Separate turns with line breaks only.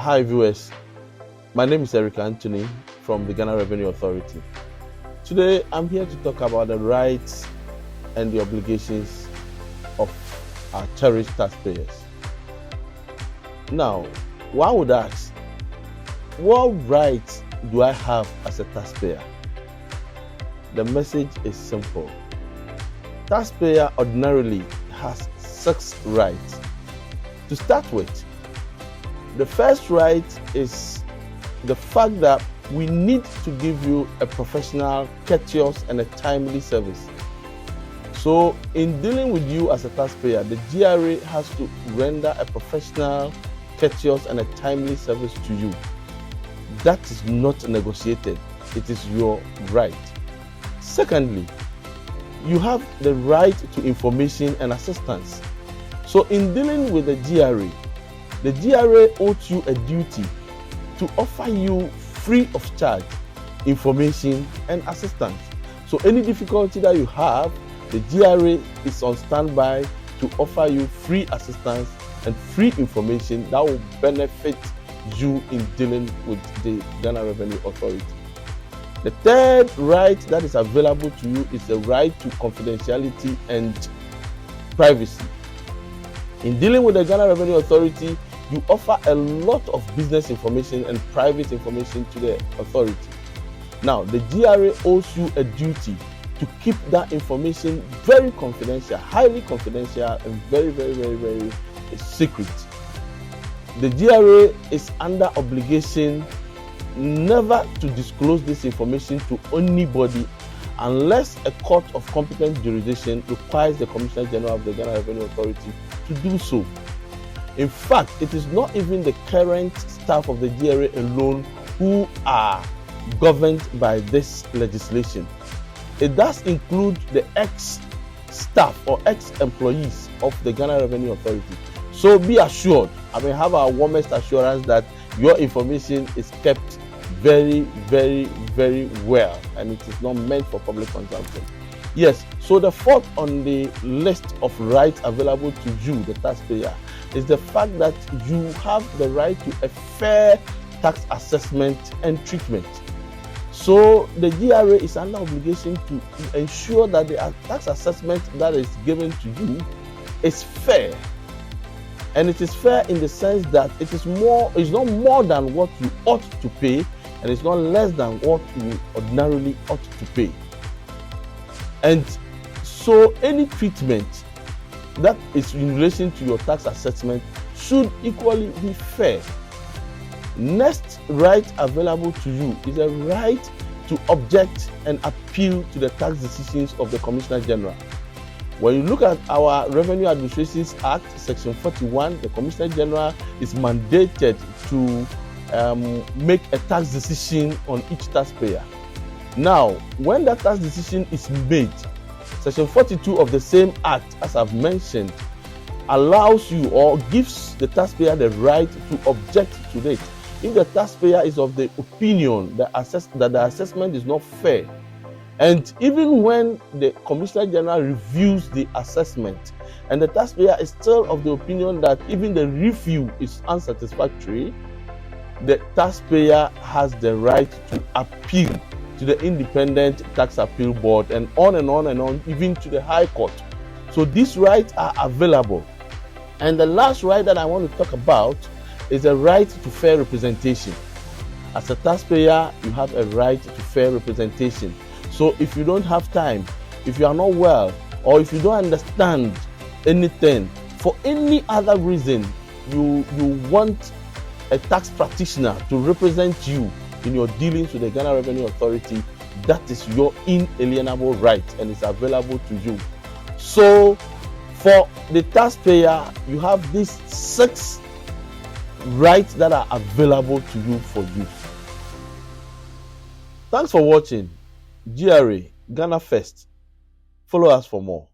Hi viewers, my name is Eric Anthony from the Ghana Revenue Authority. Today I'm here to talk about the rights and the obligations of our cherished taxpayers. Now, one would ask, what rights do I have as a taxpayer? The message is simple. Taxpayer ordinarily has 6 rights. To start with, the first right is the fact that we need to give you a professional, courteous, and a timely service. So, in dealing with you as a taxpayer, the GRA has to render a professional, courteous, and a timely service to you. That is not negotiated. It is your right. Secondly, you have the right to information and assistance. So, in dealing with the GRA owes you a duty to offer you free of charge information and assistance. So any difficulty that you have, the GRA is on standby to offer you free assistance and free information that will benefit you in dealing with the Ghana Revenue Authority. The third right that is available to you is the right to confidentiality and privacy. In dealing with the Ghana Revenue Authority, you offer a lot of business information and private information to the authority. Now, the GRA owes you a duty to keep that information very confidential, highly confidential, and very secret. The GRA is under obligation never to disclose this information to anybody unless a court of competent jurisdiction requires the Commissioner General of the Ghana Revenue Authority to do so. In fact, it is not even the current staff of the GRA alone who are governed by this legislation. It does include the ex-staff or ex-employees of the Ghana Revenue Authority. So be assured, have our warmest assurance that your information is kept very well, and it is not meant for public consumption. Yes, so the fourth on the list of rights available to you, the taxpayer, is the fact that you have the right to a fair tax assessment and treatment. So the GRA is under obligation to ensure that the tax assessment that is given to you is fair. And it is fair in the sense that it's not more than what you ought to pay, and it's not less than what you ordinarily ought to pay. And so any treatment that is in relation to your tax assessment should equally be fair. Next right available to you is a right to object and appeal to the tax decisions of the Commissioner General. When you look at our Revenue Administrations Act, Section 41, the Commissioner General is mandated to make a tax decision on each taxpayer. Now, when that tax decision is made, Section 42 of the same Act, as I've mentioned, allows you or gives the taxpayer the right to object to it. If the taxpayer is of the opinion that the assessment is not fair, and even when the Commissioner General reviews the assessment and the taxpayer is still of the opinion that even the review is unsatisfactory, the taxpayer has the right to appeal to the Independent Tax Appeal Board and on, even to the High Court. So these rights are available. And the last right that I want to talk about is the right to fair representation. As a taxpayer, you have a right to fair representation. So if you don't have time, if you are not well, or if you don't understand anything, for any other reason, you want a tax practitioner to represent you in your dealings with the Ghana Revenue Authority, that is your inalienable right and it's available to you. So for the taxpayer, you have these 6 rights that are available to you for use. Thanks for watching. GRA, Ghana First. Follow us for more.